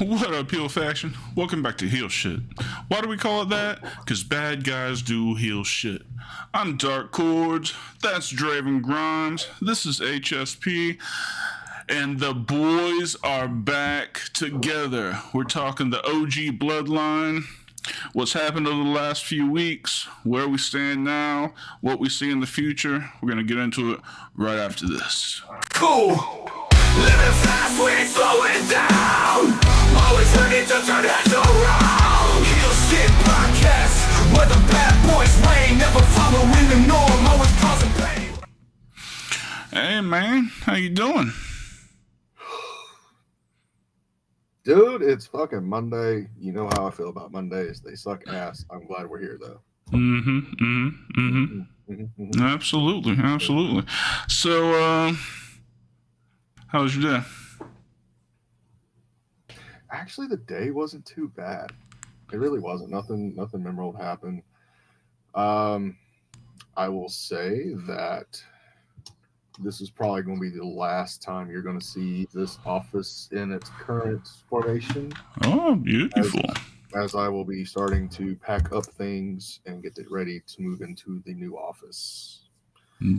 What up, heel faction? Welcome back to Heel Shit. Why do we call it that? Because bad guys do heel shit. I'm Dark Chords, that's Draven Grimes, this is HSP, and the boys are back together. We're talking the OG Bloodline, what's happened over the last few weeks, where we stand now, what we see in the future. We're going to get into it right after this. Cool! Living fast, we ain't slowing down. Always ready to turn heads around. Heel Shit Podcast, where the bad boys reign. Never following the norm, always causing pain. Hey man, how you doing? Dude, it's fucking Monday. You know how I feel about Mondays. They suck ass. I'm glad we're here though. Absolutely. So, how was your day? Actually, the day wasn't too bad. It really wasn't. Nothing memorable happened. I will say that this is probably going to be the last time you're going to see this office in its current formation. Oh, beautiful. As I will be starting to pack up things and get it ready to move into the new office.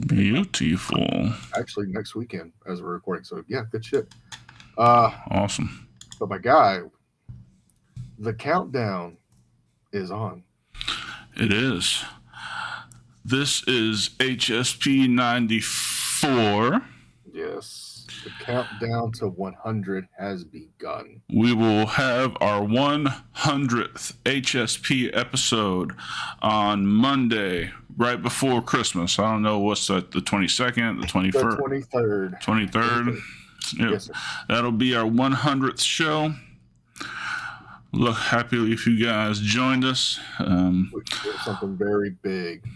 Beautiful. Actually, next weekend as we're recording. So, yeah, good shit. Awesome. But my guy, the countdown is on. It is. This is HSP 94. Yes. The countdown to 100 has begun. We will have our 100th HSP episode on Monday, right before Christmas. I don't know what's that, the 22nd, the 21st? The 23rd. 23rd. Yep. Yes, sir. That'll be our 100th show. Look, happy if you guys joined us. We have something very big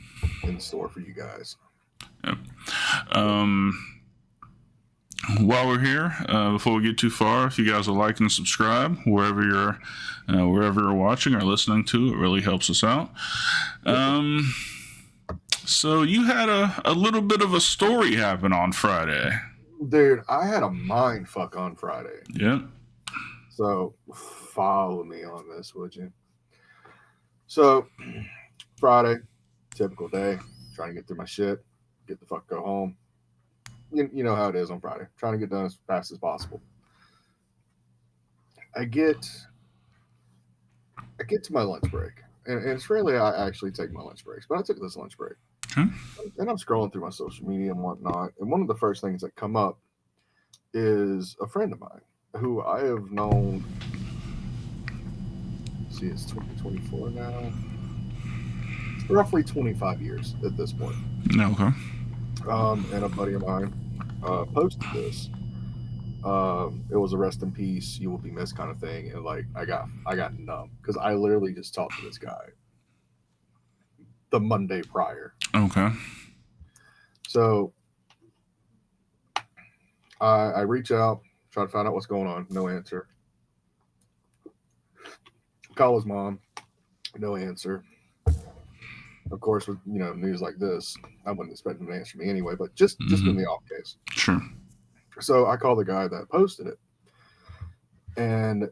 in store for you guys. Yep. While we're here, before we get too far, if you guys will like and subscribe wherever you're watching or listening to, it really helps us out. So you had a little bit of a story happen on Friday. Dude, I had a mind fuck on Friday. Yep. So follow me on this, would you? So Friday, typical day, trying to get through my shit, get the fuck go home. You know how it is on Friday, trying to get done as fast as possible. I get to my lunch break, and it's rarely I actually take my lunch breaks, but I took this lunch break. Okay. And I'm scrolling through my social media and whatnot, and one of the first things that come up is a friend of mine who I have known. See, it's 2024 now. Roughly 25 years at this point. Okay. And a buddy of mine posted this. It was a rest in peace, you will be missed kind of thing, and like I got numb because I literally just talked to this guy the Monday prior. Okay. So I reach out, try to find out what's going on. No answer. Call his mom. No answer. Of course, with news like this, I wouldn't expect him to answer me anyway. But just in the off case. Sure. So I called the guy that posted it, and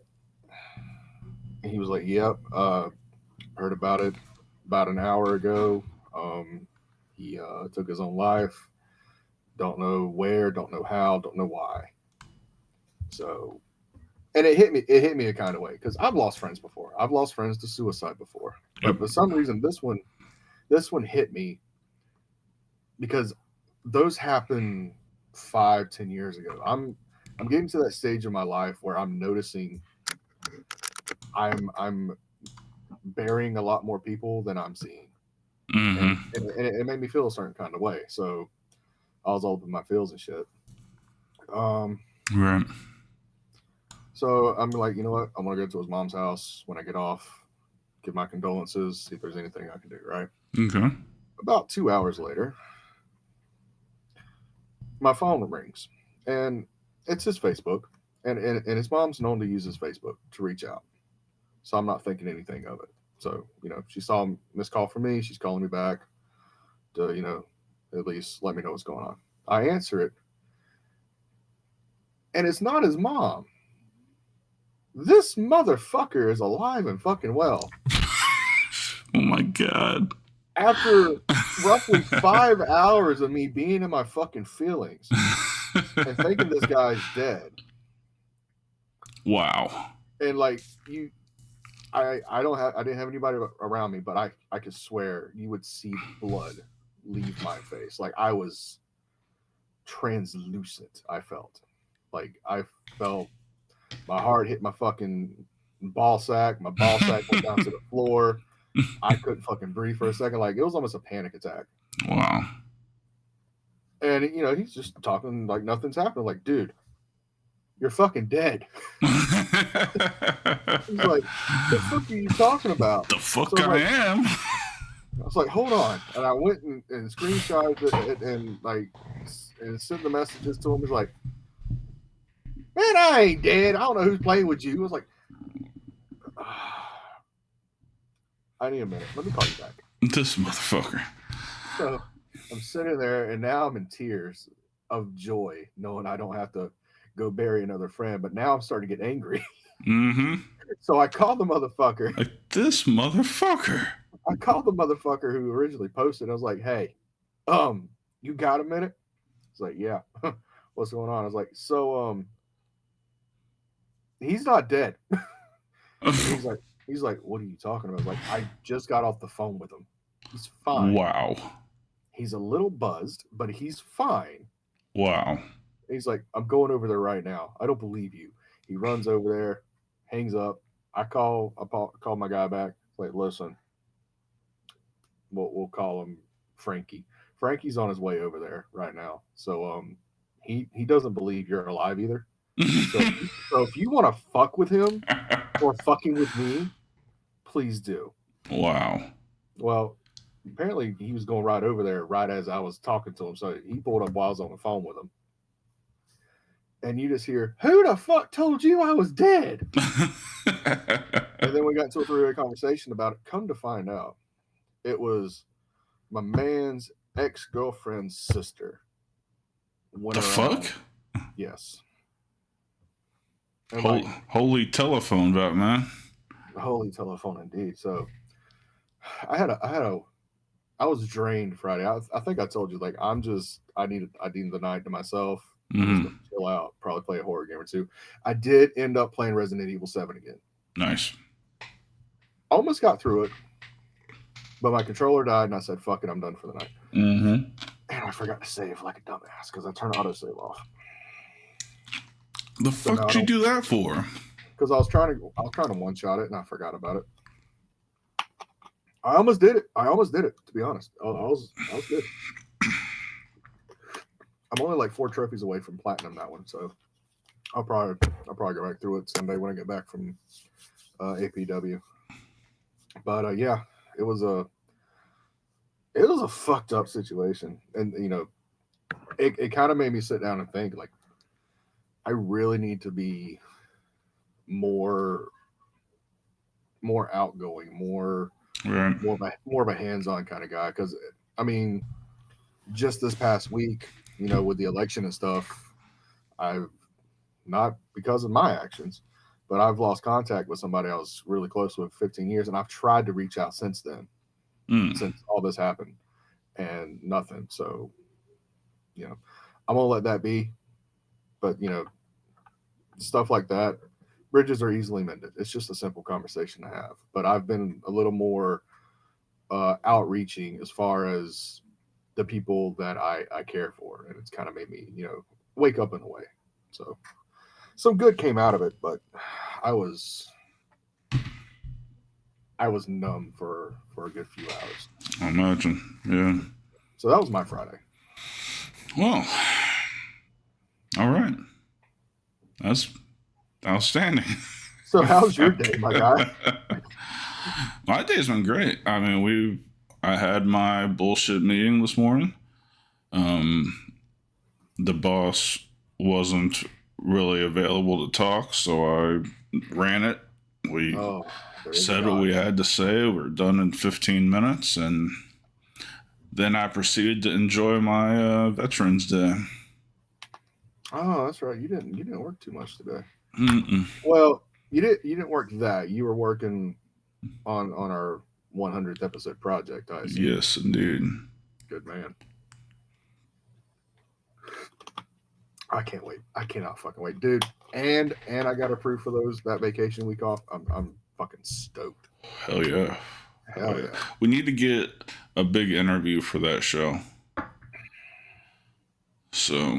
he was like, "Yep, heard about it about an hour ago. He took his own life. Don't know where, don't know how, don't know why." So, and it hit me a kind of way because I've lost friends before. I've lost friends to suicide before, but for some reason this one hit me because those happened 5-10 years ago. I'm getting to that stage of my life where I'm noticing I'm burying a lot more people than I'm seeing. And it made me feel a certain kind of way. So I was all up in my feels and shit. Right. So I'm like, you know what? I'm gonna go to his mom's house when I get off, give my condolences, see if there's anything I can do. Right. Okay. About 2 hours later, my phone rings, and it's his Facebook, and his mom's known to use his Facebook to reach out. So I'm not thinking anything of it. So, she saw a missed call from me. She's calling me back to, at least let me know what's going on. I answer it, and it's not his mom. This motherfucker is alive and fucking well. Oh my God. After roughly 5 hours of me being in my fucking feelings and thinking this guy's dead. Wow. And like I didn't have anybody around me, but I could swear you would see blood leave my face. Like I was translucent. I felt my heart hit my fucking ball sack. My ball sack went down to the floor. I couldn't fucking breathe for a second. Like it was almost a panic attack. Wow. And he's just talking like nothing's happened. Like, dude, you're fucking dead. He's like, the fuck are you talking about? The fuck I am. I was like, hold on. And I went and screenshotted it and sent the messages to him. He's like, man, I ain't dead. I don't know who's playing with you. I was like, I need a minute. Let me call you back. This motherfucker. So I'm sitting there and now I'm in tears of joy knowing I don't have to go bury another friend. But now I'm starting to get angry. Mm-hmm. So I called the motherfucker. Like, this motherfucker. I called the motherfucker who originally posted. I was like, hey, you got a minute? He's like, yeah. What's going on? I was like, so he's not dead. He's like, what are you talking about? I was like, I just got off the phone with him. He's fine. Wow. He's a little buzzed, but he's fine. Wow. He's like, I'm going over there right now. I don't believe you. He runs over there, hangs up. I call my guy back. Like, listen, we'll call him Frankie. Frankie's on his way over there right now. So he doesn't believe you're alive either. So if you want to fuck with him or fucking with me, please do. Wow. Well, apparently he was going right over there right as I was talking to him. So he pulled up while I was on the phone with him. And you just hear, who the fuck told you I was dead? And then we got into a three-way conversation about it. Come to find out, it was my man's ex-girlfriend's sister. The fuck? Yes. And holy telephone, Batman. Holy telephone, indeed. So I was drained Friday. I think I told you, like, I needed the night to myself. Mm-hmm. Just chill out, probably play a horror game or two. I did end up playing Resident Evil 7 again. Nice. Almost got through it, but my controller died, and I said, fuck it, I'm done for the night. Mm-hmm. And I forgot to save like a dumbass because I turned autosave off. The fuck did you do that for? Because I was trying to one-shot it, and I forgot about it. I almost did it, to be honest. I was good. I'm only like 4 trophies away from platinum that one, so I'll probably go back through it Sunday when I get back from APW. But yeah, it was a fucked up situation, and it kind of made me sit down and think, like, I really need to be more outgoing, more of a hands-on kind of guy. Because I mean, just this past week, with the election and stuff, I've not because of my actions, but I've lost contact with somebody I was really close with 15 years, and I've tried to reach out since then, since all this happened, and nothing. So, I'm gonna let that be. But stuff like that, bridges are easily mended. It's just a simple conversation to have. But I've been a little more outreaching as far as the people that I care for, and it's kind of made me wake up in a way. So some good came out of it, but I was numb for a good few hours. I imagine. Yeah. So that was my Friday. Well, all right. That's outstanding. So how's your day, my guy? My day's been great. I mean, I had my bullshit meeting this morning. The boss wasn't really available to talk, so I ran it. We said what we had to say. We're done in 15 minutes, and then I proceeded to enjoy my Veterans Day. Oh, that's right. You didn't work too much today. Mm-mm. Well, You didn't work that. You were working on our 100th episode project, I assume. Yes, indeed. Good man. I can't wait. I cannot fucking wait, dude. And I got approved for that vacation week off. I'm fucking stoked. Hell yeah. Hell yeah. We need to get a big interview for that show. So,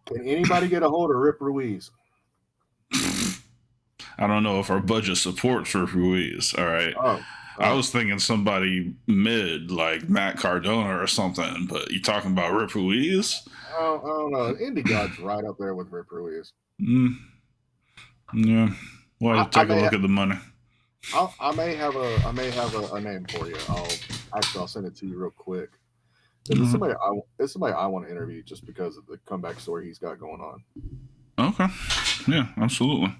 can anybody get a hold of Rip Ruiz? I don't know if our budget supports Rip Ruiz. All right. I was thinking somebody mid, like Matt Cardona or something, but you talking about Rip Ruiz? I don't know. Indie God's right up there with Rip Ruiz. Yeah. Well, take a look at the money. I may have a name for you. I'll send it to you real quick. It's somebody I want to interview just because of the comeback story he's got going on. Okay. Yeah, absolutely.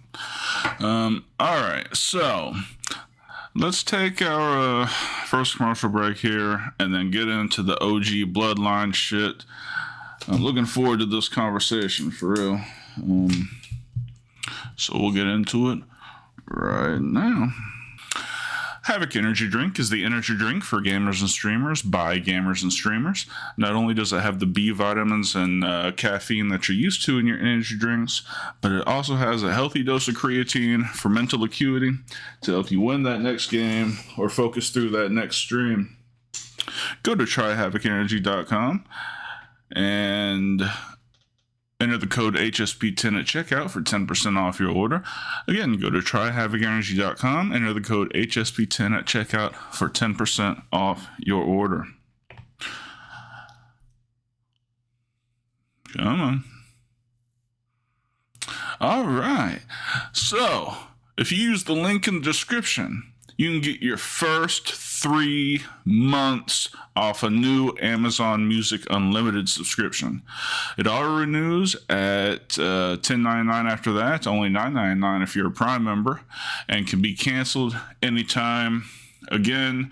All right. So let's take our first commercial break here and then get into the OG Bloodline shit. I'm looking forward to this conversation, for real. So we'll get into it right now. Havoc Energy Drink is the energy drink for gamers and streamers by gamers and streamers. Not only does it have the B vitamins and caffeine that you're used to in your energy drinks, but it also has a healthy dose of creatine for mental acuity to help you win that next game or focus through that next stream. Go to tryhavocenergy.com and enter the code HSP10 at checkout for 10% off your order. Again, go to tryhavocenergy.com, enter the code HSP10 at checkout for 10% off your order. Come on. All right. So, if you use the link in the description, you can get your first 3 months off a new Amazon Music Unlimited subscription. It auto renews at $10.99 after that, only $9.99 if you're a Prime member, and can be canceled anytime. Again,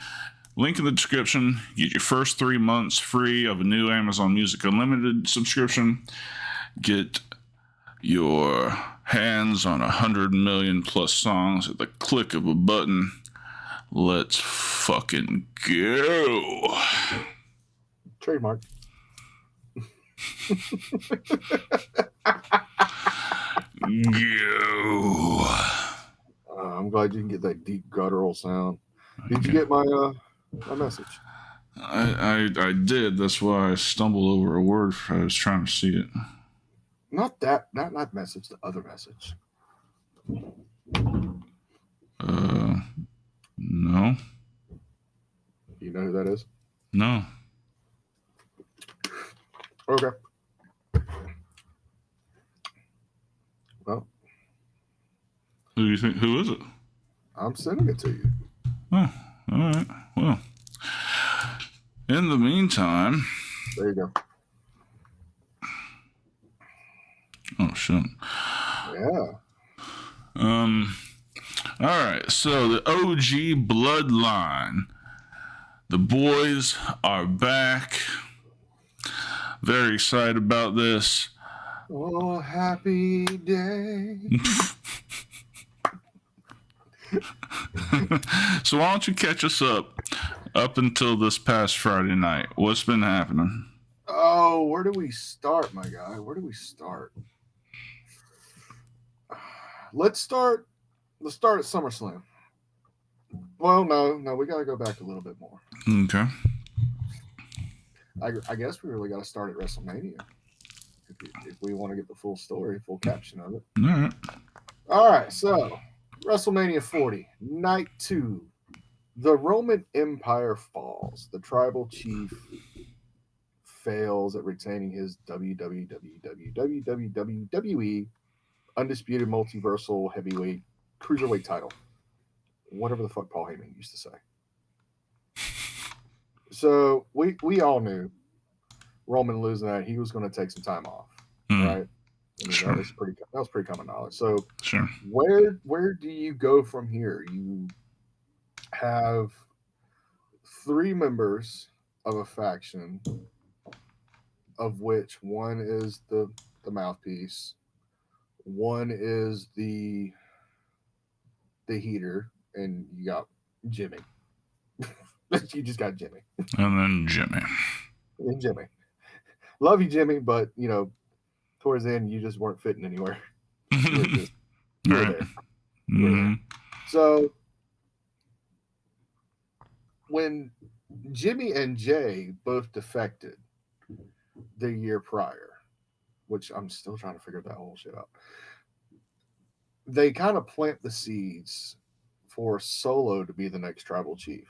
link in the description. Get your first 3 months free of a new Amazon Music Unlimited subscription. Get your hands on 100 million plus songs at the click of a button. Let's fucking go. Trademark. Go. I'm glad you can get that deep guttural sound. Did you get my message? I did. That's why I stumbled over a word. I was trying to see it. Not that message. The other message. No. You know who that is? No. Okay. Well, Who do you think? Who is it? I'm sending it to you. Oh, all right. Well, in the meantime. There you go. Oh shit. Yeah. All right. So the OG Bloodline. The boys are back. Very excited about this. Oh, happy day. So why don't you catch us up until this past Friday night? What's been happening? Oh, where do we start, my guy? Where do we start? Let's start at SummerSlam. Well, no, we got to go back a little bit more. Okay. I guess we really got to start at WrestleMania if we want to get the full story, full caption of it. All right. All right, so WrestleMania 40, Night 2. The Roman Empire falls. The Tribal Chief fails at retaining his WWE Undisputed Multiversal Heavyweight Cruiserweight title. Whatever the fuck Paul Heyman used to say. So we all knew Roman losing that he was going to take some time off, right? I mean, Sure. that was pretty common knowledge. So Sure. where do you go from here? You have 3 members of a faction, of which one is the mouthpiece, one is the the heater, and you got Jimmy. You just got Jimmy. And then Jimmy. And Jimmy. Love you, Jimmy, but, towards the end, you just weren't fitting anywhere. You were just, you were there. You were there. So, when Jimmy and Jay both defected the year prior, which I'm still trying to figure that whole shit out, they kind of plant the seeds for Solo to be the next tribal chief.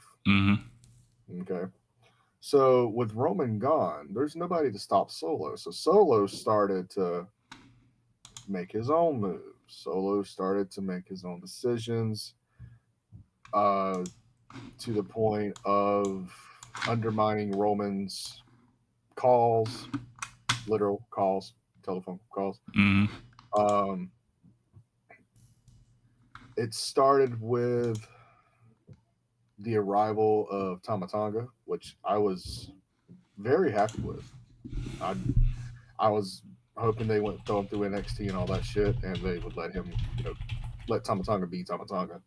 Okay. So with Roman gone, there's nobody to stop Solo. So Solo started to make his own moves. Solo started to make his own decisions, to the point of undermining Roman's calls, literal calls, telephone calls. It started with the arrival of Tama Tonga, which I was very happy with. I was hoping they wouldn't throw him through NXT and all that shit, and they would let him, let Tama Tonga be Tama Tonga.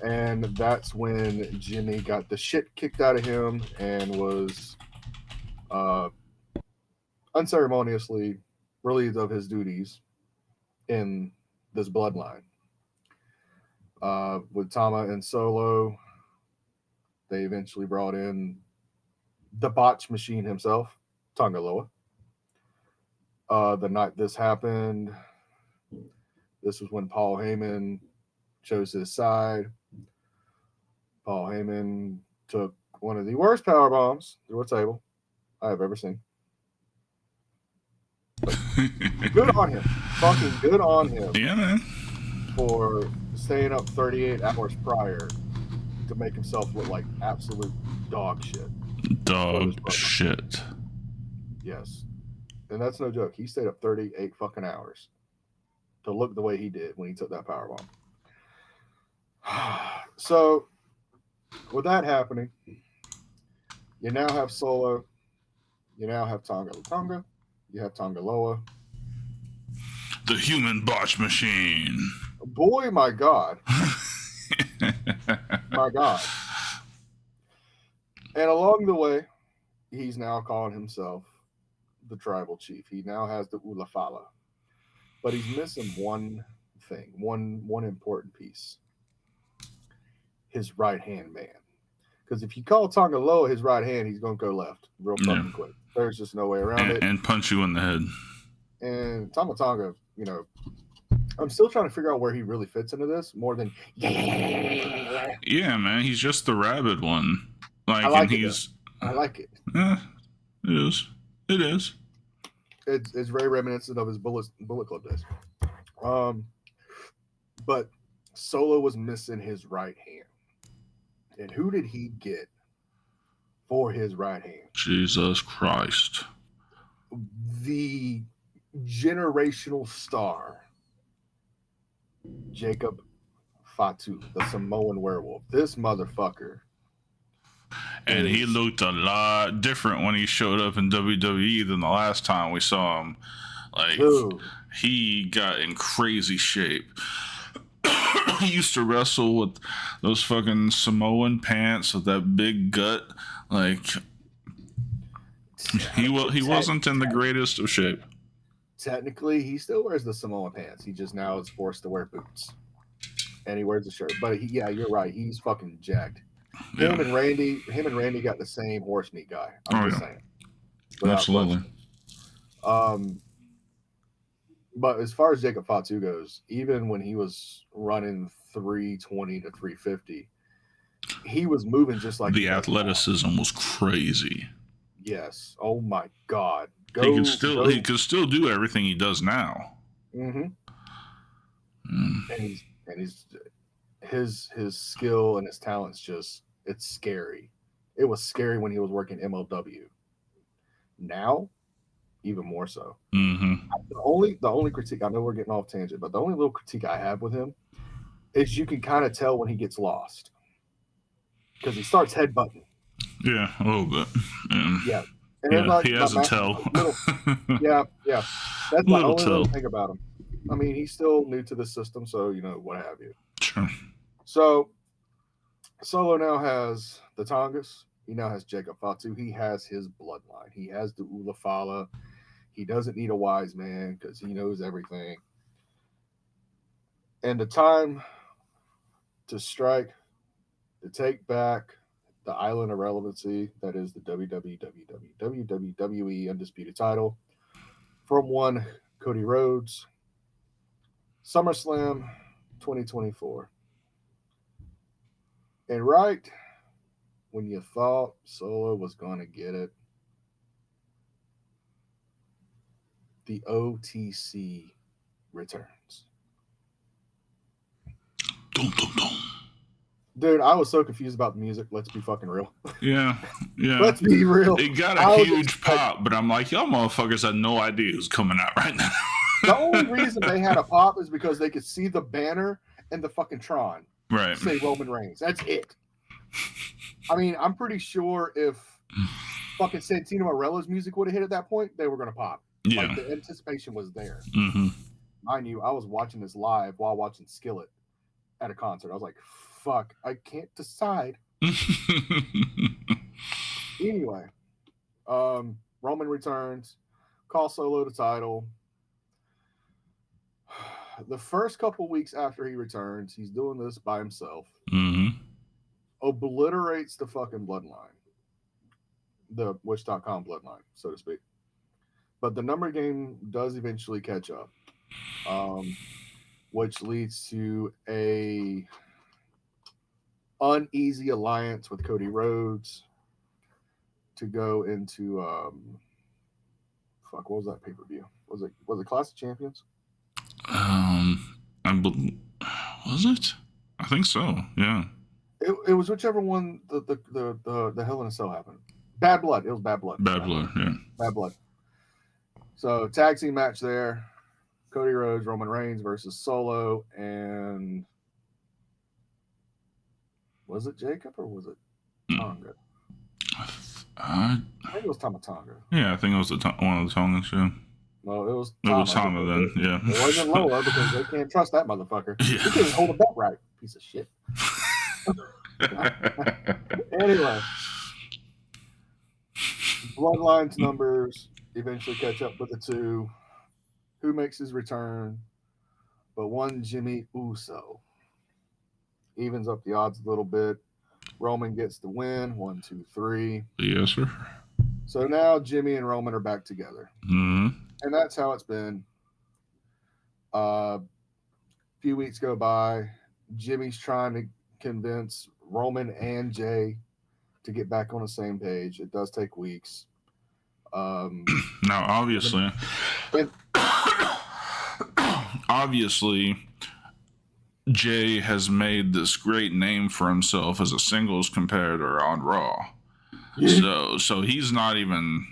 And that's when Jimmy got the shit kicked out of him and was unceremoniously relieved of his duties in this bloodline. With Tama and Solo, they eventually brought in the botch machine himself, Tonga Loa. The night this happened, this was when Paul Heyman chose his side. Paul Heyman took one of the worst power bombs through a table I have ever seen. Good on him. Fucking good on him. Yeah, man. For staying up 38 hours prior to make himself look like absolute dog shit. Dog shit. Yes. And that's no joke. He stayed up 38 fucking hours to look the way he did when he took that power bomb. So, with that happening, you now have Solo, you now have Tonga Tonga, you have Tonga Loa. The human botch machine. Boy, my God. My God. And along the way, he's now calling himself the tribal chief. He now has the Ulafala. But he's missing one thing, one important piece. His right-hand man. Because if you call Tonga Loa his right hand, he's going to go left real fucking quick. There's just no way around it. And punch you in the head. And Tama Tonga, I'm still trying to figure out where he really fits into this more than yeah, man. He's just the rabid one. I like it. Yeah, it is. It is. It's very reminiscent of his Bullet Club days. But Solo was missing his right hand. And who did he get for his right hand? Jesus Christ. The generational star, Jacob Fatu, the Samoan werewolf. This motherfucker. And he looked a lot different when he showed up in WWE than the last time we saw him. Like, he got in crazy shape. He used to wrestle with those fucking Samoan pants with that big gut. Like, he wasn't in the greatest of shape. Technically, he still wears the Samoan pants. He just now is forced to wear boots. And he wears a shirt. But yeah, you're right. He's fucking jacked. Him and Randy got the same horse meat guy. I'm just saying. Absolutely. But as far as Jacob Fatu goes, even when he was running 320 to 350, he was moving just like the athleticism was crazy. Yes. Oh my God. He can still do everything he does now. Mm-hmm. And his skill and his talent's just, it's scary. It was scary when he was working MLW. Now, even more so. Mm-hmm. The only critique, I know we're getting off tangent, but the only little critique I have with him is you can kind of tell when he gets lost. Because he starts headbutting. Yeah, a little bit. Yeah. And yeah, he has a tell. Yeah. That's my only little thing about him. I mean, he's still new to the system, so, what have you. Sure. So Solo now has the Tongas. He now has Jacob Fatu. He has his bloodline. He has the Ulafala. He doesn't need a wise man because he knows everything. And the time to strike, to take back the island of relevancy that is the WWE Undisputed title from one Cody Rhodes. SummerSlam 2024. And right when you thought Solo was going to get it, the OTC returns. Dum, dum, dum. Dude, I was so confused about the music. Let's be fucking real. Yeah. Let's be real. It got a huge pop, but I'm like, y'all motherfuckers had no idea it was coming out right now. The only reason they had a pop is because they could see the banner and the fucking Tron say Roman Reigns. That's it. I mean, I'm pretty sure if fucking Santino Morella's music would have hit at that point, they were going to pop. Yeah. Like, the anticipation was there. Mm-hmm. Mind you, I was watching this live while watching Skillet at a concert. I was like, fuck, I can't decide. Anyway, Roman returns, call Solo the title. The first couple weeks after he returns, he's doing this by himself. Mm-hmm. Obliterates the fucking bloodline. The Wish.com bloodline, so to speak. But the number game does eventually catch up. Which leads to a uneasy alliance with Cody Rhodes to go into what was that pay-per-view? Was it Clash of Champions? Was it? I think so. Yeah. It was whichever one the Hell in a Cell happened. Bad Blood. It was Bad Blood. Bad Blood. Yeah. Bad Blood. So tag team match there. Cody Rhodes, Roman Reigns versus Solo, and was it Jacob or was it Tonga? I think it was Tama. Yeah, I think it was one of the Tongas. Yeah. No, it was Tama. It was Tama then. Yeah. It wasn't Lola because they can't trust that motherfucker. Yeah. He can't hold a bet right. Piece of shit. Anyway, Bloodline's numbers eventually catch up with the two. Who makes his return? But one Jimmy Uso evens up the odds a little bit. Roman gets the win. 1, 2, 3. Yes, sir. So now Jimmy and Roman are back together. Mm-hmm. And that's how it's been. A few weeks go by. Jimmy's trying to convince Roman and Jay to get back on the same page. It does take weeks. Now, obviously, Jay has made this great name for himself as a singles competitor on Raw. So he's not even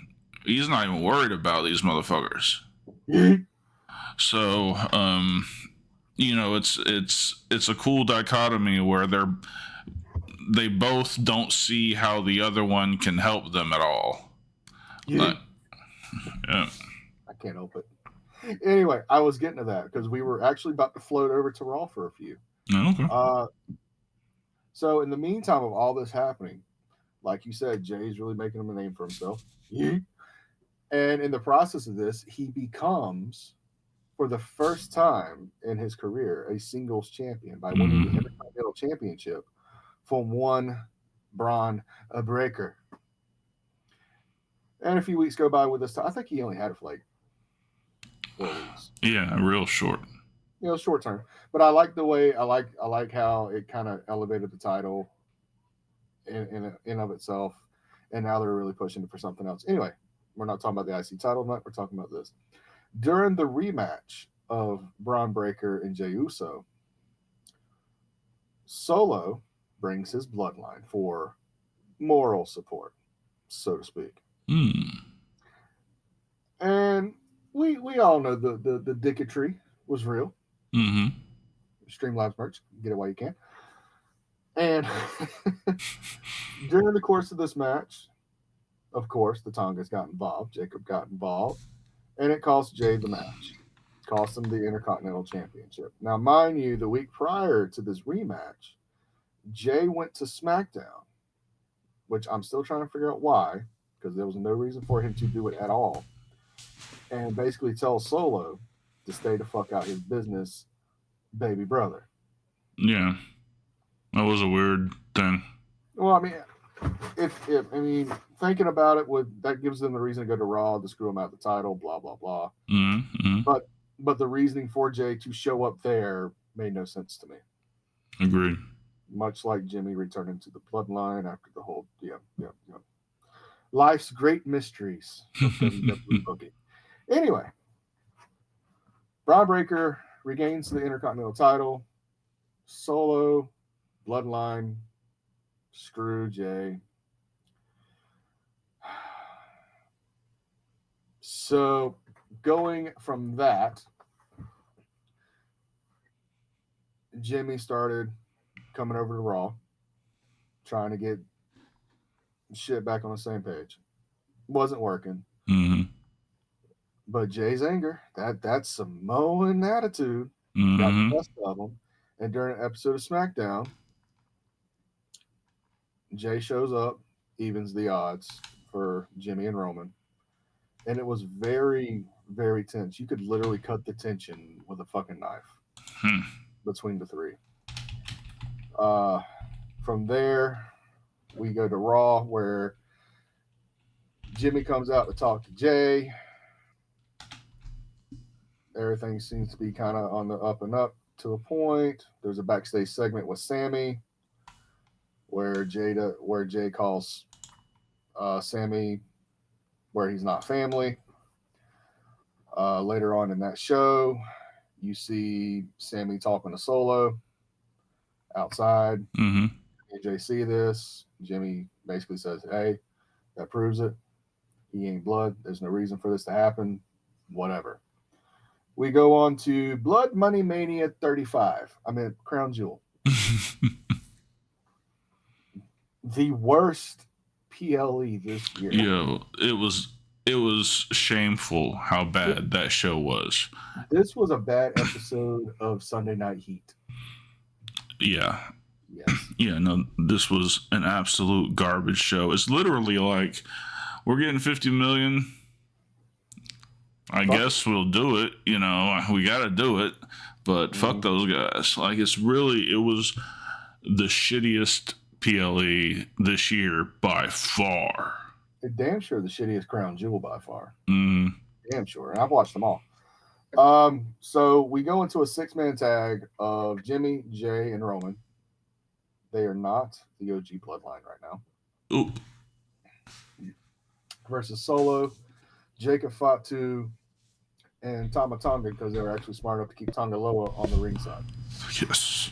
worried about these motherfuckers. So it's a cool dichotomy where they both don't see how the other one can help them at all. Yeah. I can't help it. Anyway, I was getting to that because we were actually about to float over to Raw for a few. Okay. So in the meantime of all this happening, like you said, Jay's really making him a name for himself. And in the process of this, he becomes, for the first time in his career, a singles champion by winning the Intercontinental Championship from one Braun Breaker. And a few weeks go by with this. I think he only had it for like 4 weeks. Yeah, real short. Short term. But I like the way I like how it kind of elevated the title in of itself. And now they're really pushing it for something else. Anyway, we're not talking about the IC title tonight. We're talking about this. During the rematch of Braun Breaker and Jey Uso, Solo brings his bloodline for moral support, so to speak. And we all know the dicketry was real. Mm-hmm. Streamlabs merch, get it while you can. And during the course of this match, of course, the Tongas got involved. Jacob got involved, and it cost Jay the match. cost him the Intercontinental Championship. Now, mind you, the week prior to this rematch, Jay went to SmackDown, which I'm still trying to figure out why, because there was no reason for him to do it at all, and basically tell Solo to stay the fuck out his business, baby brother. Yeah, that was a weird thing. Well, I mean, if thinking about it, that gives them the reason to go to Raw to screw him out the title, blah blah blah. Mm-hmm. But the reasoning for Jay to show up there made no sense to me. Agreed. Much like Jimmy returning to the Bloodline after the whole life's great mysteries of WWE booking. Anyway, Braun Breaker regains the Intercontinental title. Solo, Bloodline, screw Jay. So going from that, Jimmy started coming over to Raw, trying to get shit back on the same page. Wasn't working. Mm-hmm. But Jay's anger, that Samoan attitude, Mm-hmm. got the best of him. And during an episode of SmackDown, Jay shows up, evens the odds for Jimmy and Roman. And it was very, very tense. You could literally cut the tension with a fucking knife between the three. From there, we go to Raw, where Jimmy comes out to talk to Jay. Everything seems to be kind of on the up and up to a point. There's a backstage segment with Sammy where Jay calls Sammy where he's not family. Later on in that show, you see Sammy talking to Solo outside. Mm-hmm. Jay see this. Jimmy basically says, "Hey, that proves it. He ain't blood. There's no reason for this to happen. Whatever." We go on to Blood Money Mania 35. I mean, Crown Jewel. The worst PLE this year. Yo, it was shameful how bad that show was. This was a bad episode of Sunday Night Heat. Yeah. Yes. Yeah, no, this was an absolute garbage show. It's literally like, we're getting 50 million. I guess we'll do it. You know, we got to do it. But fuck those guys. Like, it was the shittiest PLE this year by far. Damn sure the shittiest Crown Jewel by far. Mm. Damn sure. And I've watched them all. So we go into a 6-man tag of Jimmy, Jay, and Roman. They are not the OG Bloodline right now. Oop. Versus Solo, Jacob Fatu, and Tama Tonga, because they were actually smart enough to keep Tonga Loa on the ringside. Yes.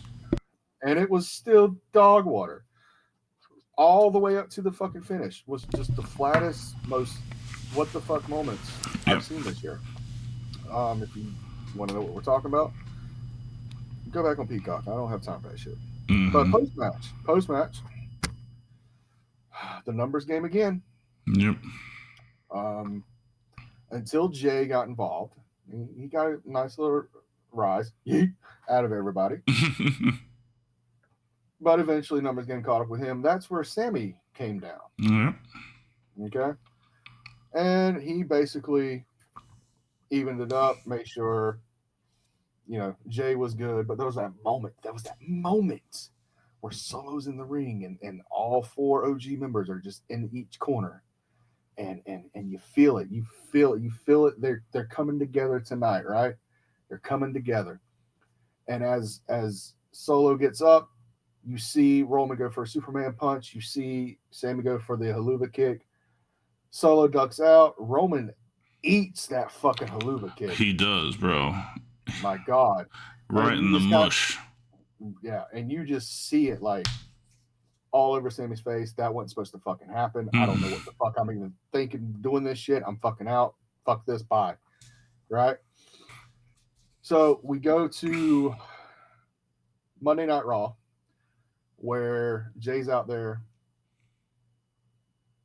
And it was still dog water. All the way up to the fucking finish was just the flattest, most what the fuck moments I've seen this year. If you want to know what we're talking about, go back on Peacock. I don't have time for that shit. Mm-hmm. But post-match, the numbers game again. Yep. Until Jay got involved. He got a nice little rise out of everybody. But eventually numbers game caught up with him. That's where Sammy came down. Yep. Okay. And he basically evened it up, made sure, Jay was good. But there was that moment where Solo's in the ring and all 4 OG members are just in each corner. And you feel it. You feel it. They're coming together tonight, right? They're coming together. And as Solo gets up, you see Roman go for a Superman punch. You see Sammy go for the haluva kick. Solo ducks out. Roman eats that fucking haluva kick. He does, bro. My God. Right in the mush. Yeah, and you just see it like all over Sammy's face. That wasn't supposed to fucking happen. I don't know what the fuck I'm even thinking doing this shit. I'm fucking out. Fuck this. Bye. Right? So we go to Monday Night Raw, where Jay's out there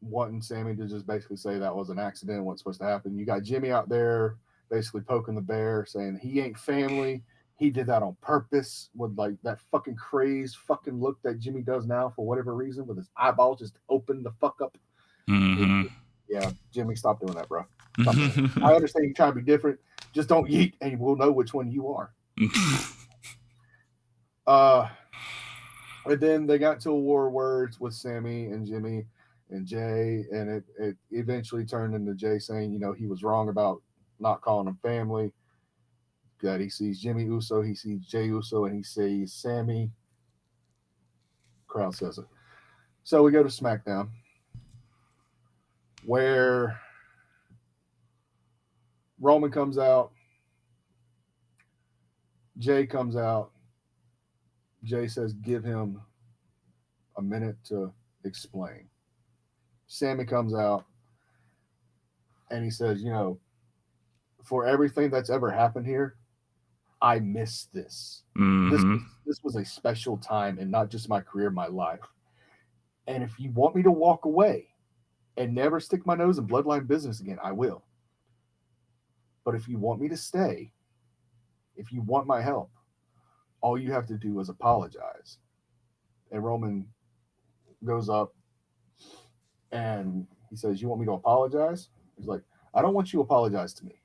wanting Sammy to just basically say that was an accident, what's supposed to happen. You got Jimmy out there basically poking the bear, saying he ain't family. He did that on purpose with like that fucking crazed fucking look that Jimmy does now for whatever reason with his eyeballs just open the fuck up. Yeah, Jimmy, stop doing that, bro. Stop doing that. I understand you trying to be different. Just don't yeet, and we'll know which one you are. And then they got to a war of words with Sammy and Jimmy and Jay, and it eventually turned into Jay saying, you know, he was wrong about not calling them family. That he sees Jimmy Uso, he sees Jay Uso, and he sees Sammy. Crowd says it. So we go to SmackDown, where Roman comes out, Jay comes out. Jay says, give him a minute to explain. Sammy comes out, and he says, you know, for everything that's ever happened here, I miss this. This was a special time in not just my career, my life. And if you want me to walk away and never stick my nose in bloodline business again, I will. But if you want me to stay, if you want my help, all you have to do is apologize. And Roman goes up and he says, you want me to apologize? He's like, I don't want you to apologize to me.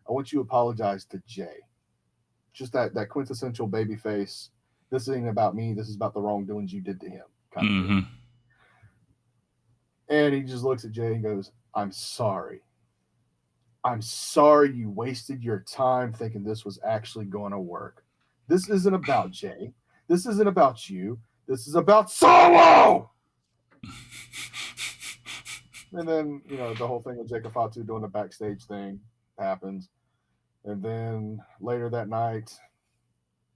I want you to apologize to Jay. Just that quintessential baby face. This ain't about me. This is about the wrongdoings you did to him. Kind of thing. And he just looks at Jay and goes, I'm sorry. I'm sorry you wasted your time thinking this was actually going to work. This isn't about Jay. This isn't about you. This is about Solo! And then, you know, the whole thing with Jacob Fatu doing the backstage thing happens. And then later that night,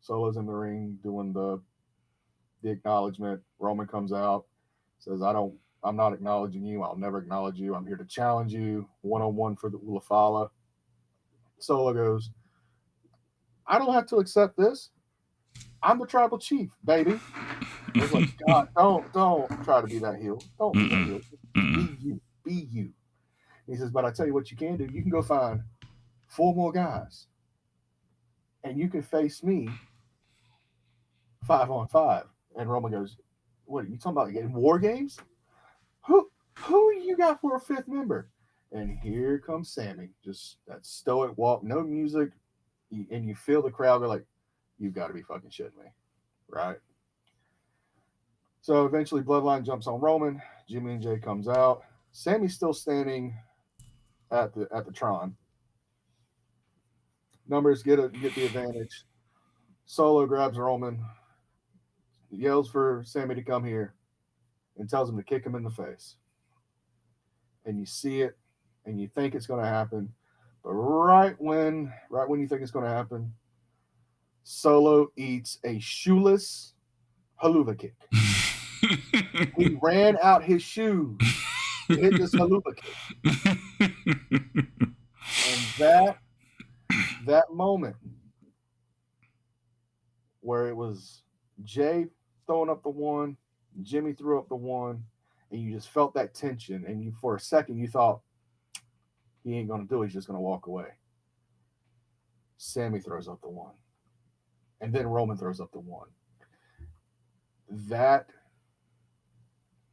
Solo's in the ring doing the acknowledgement. Roman comes out, says, I'm not acknowledging you. I'll never acknowledge you. I'm here to challenge you one-on-one for the Ulafala. Solo goes, I don't have to accept this. I'm the tribal chief, baby. I was like, God, don't try to be that heel. Don't be that heel. Be you. Be you. And he says, but I tell you what you can do. You can go find 4 more guys. And you can face me 5-on-5. And Roman goes, what are you talking about? Getting war games? Who you got for a 5th member? And here comes Sammy. Just that stoic walk, no music. And you feel the crowd go like, you've got to be fucking shitting me. Right? So eventually Bloodline jumps on Roman. Jimmy and Jay comes out. Sammy's still standing at the Tron. Numbers get the advantage. Solo grabs Roman, yells for Sammy to come here, and tells him to kick him in the face. And you see it, and you think it's going to happen, but right when you think it's going to happen, Solo eats a shoeless haluva kick. He ran out his shoes to hit this haluva kick. And that moment where it was Jay throwing up the 1, Jimmy threw up the 1, and you just felt that tension, and you for a second you thought he ain't gonna do it, he's just gonna walk away. Sammy throws up the 1, and then Roman throws up the 1. That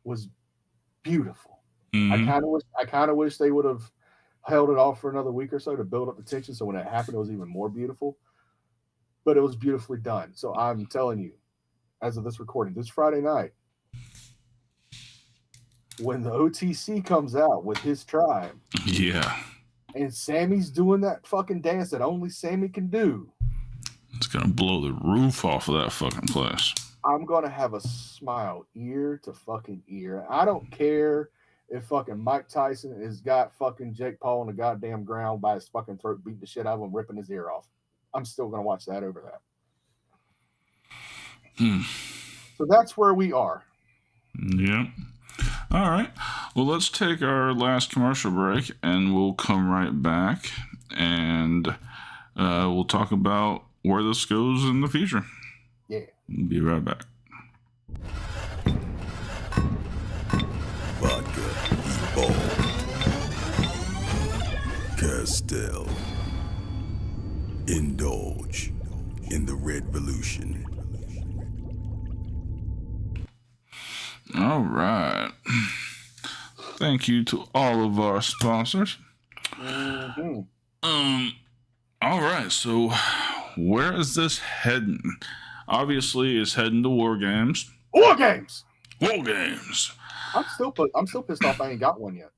was beautiful. I kind of wish they would have held it off for another week or so to build up the tension, so when it happened, it was even more beautiful. But it was beautifully done. So I'm telling you, as of this recording, this Friday night, when the OTC comes out with his tribe, and Sammy's doing that fucking dance that only Sammy can do, it's gonna blow the roof off of that fucking place. I'm gonna have a smile ear to fucking ear. I don't care if fucking Mike Tyson has got fucking Jake Paul on the goddamn ground by his fucking throat, beating the shit out of him, ripping his ear off. I'm still gonna watch that over that. So that's where we are. Yep. All right. Well, let's take our last commercial break, and we'll come right back, and we'll talk about where this goes in the future. Yeah. We'll be right back. Vodka, bold. Castell. Indulge in the Redvolution. All right. Thank you to all of our sponsors. Mm-hmm. All right. So, where is this heading? Obviously, it's heading to War Games. War Games. War Games. I'm still pissed off I ain't got one yet.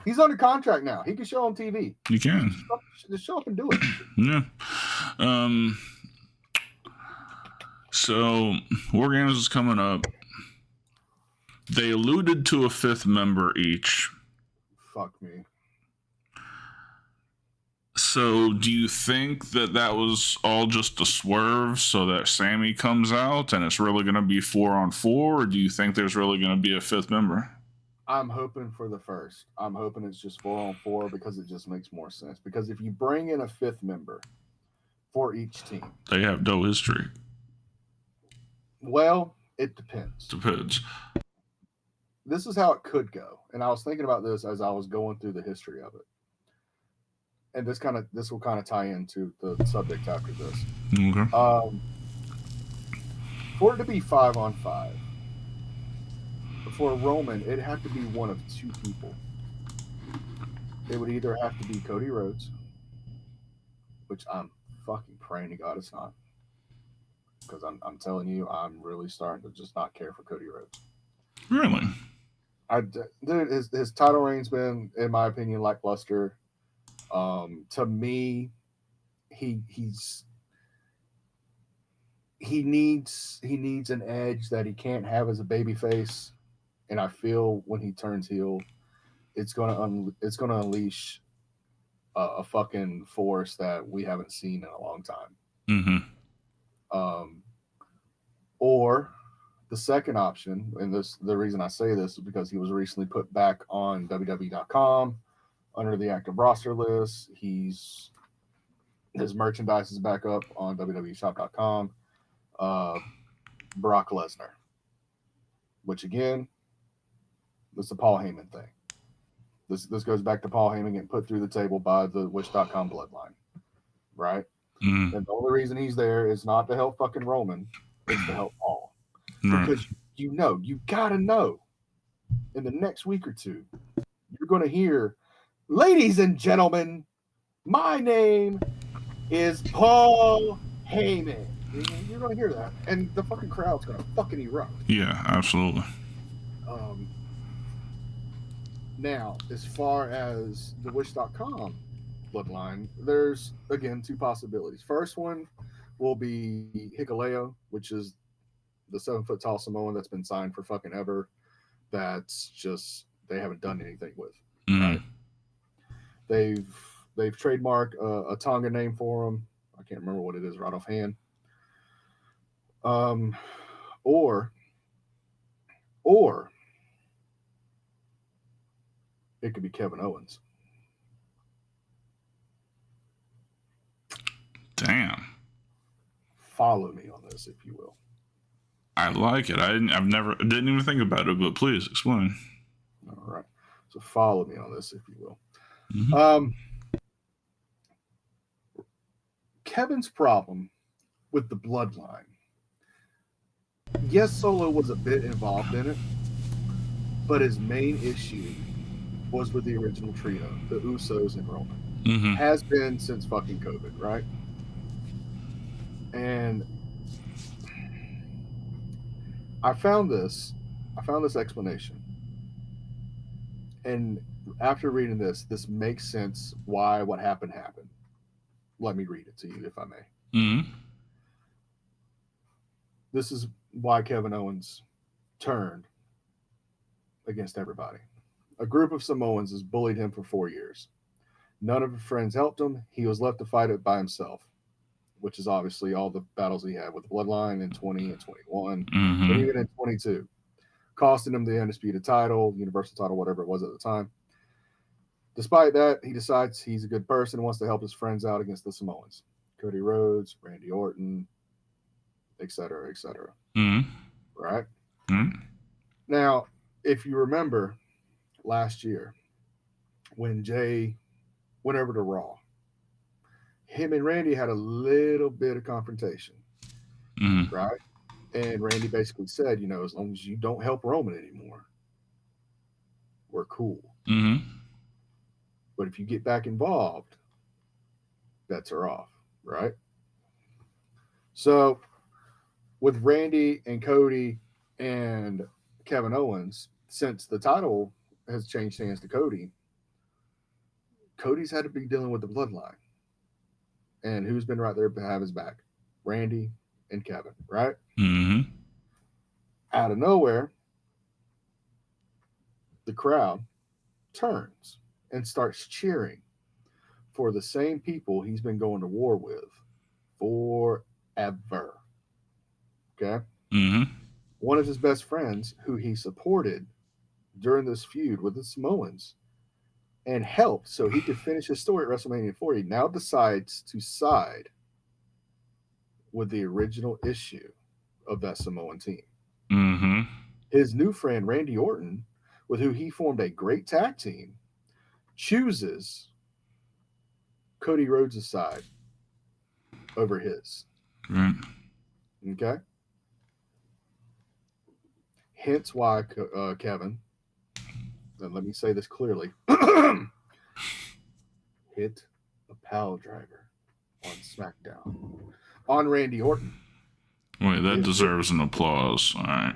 He's under contract now. He can show on TV. You can. Just show up and do it. Yeah. So, War Games is coming up. They alluded to a fifth member each. Fuck me. So, do you think that was all just a swerve so that Sammy comes out and it's really going to be 4-on-4? Or do you think there's really going to be a fifth member? I'm hoping for the first. I'm hoping it's just 4-on-4 because it just makes more sense. Because if you bring in a fifth member for each team, They have no history. well, it depends. Depends. This is how it could go. And I was thinking about this as I was going through the history of it. And this will kind of tie into the subject after this. Okay. For it to be 5-on-5, for Roman, it had to be one of two people. It would either have to be Cody Rhodes, which I'm fucking praying to God it's not. Because I'm telling you, I'm really starting to just not care for Cody Rhodes. Really? Dude, his title reign's been, in my opinion, lackluster. To me, he needs an edge that he can't have as a babyface, and I feel when he turns heel, it's gonna unleash a fucking force that we haven't seen in a long time. Mm-hmm. Or the second option, and the reason I say this is because he was recently put back on WWE.com under the active roster list. His merchandise is back up on WWEshop.com. Brock Lesnar, which again, this is a Paul Heyman thing. This goes back to Paul Heyman getting put through the table by the Wish.com bloodline, right? Mm-hmm. And the only reason he's there is not to help fucking Roman, it's to help Paul. Right. Because you gotta know, in the next week or two, you're gonna hear, ladies and gentlemen, my name is Paul Heyman. You're gonna hear that, and the fucking crowd's gonna fucking erupt. Yeah, absolutely. Now, as far as the Wish.com bloodline, there's again two possibilities. First one will be Hikuleo, which is the 7-foot tall Samoan that's been signed for fucking ever. That's just they haven't done anything with. Mm-hmm. Right? They've trademarked a Tonga name for him. I can't remember what it is right offhand. Or it could be Kevin Owens. Damn. Follow me on this, if you will. I like it. I didn't even think about it, but please explain. All right. So follow me on this, if you will. Mm-hmm. Kevin's problem with the bloodline. Yes, Solo was a bit involved in it, but his main issue was with the original trio, the Usos and Roman. Mm-hmm. Has been since fucking COVID, right? And I found this explanation. And after reading this makes sense why what happened. Let me read it to you, if I may. Mm-hmm. This is why Kevin Owens turned against everybody. A group of Samoans has bullied him for 4 years. None of his friends helped him. He was left to fight it by himself, which is obviously all the battles he had with the Bloodline in 20 and 21, Mm-hmm. but even in 22, costing him the undisputed title, universal title, whatever it was at the time. Despite that, he decides he's a good person and wants to help his friends out against the Samoans. Cody Rhodes, Randy Orton, etc., etc. Mm-hmm. Right? Mm-hmm. Now, if you remember last year, when Jay went over to Raw. Him and Randy had a little bit of confrontation, right? And Randy basically said, as long as you don't help Roman anymore, we're cool. But if you get back involved, bets are off, right? So with Randy and Cody and Kevin Owens, since the title has changed hands to Cody, Cody's had to be dealing with the bloodline. And who's been right there to have his back? Randy and Kevin, right? Out of nowhere, the crowd turns and starts cheering for the same people he's been going to war with forever. Okay? One of his best friends, who he supported during this feud with the Samoans and helped so he could finish his story at WrestleMania 40, now decides to side with the original issue of that Samoan team. His new friend, Randy Orton, with who he formed a great tag team, chooses Cody Rhodes' side over his. Okay? Hence why Kevin, and let me say this clearly, hit a pile driver on SmackDown on Randy Orton. Wait, that deserves an applause. All right.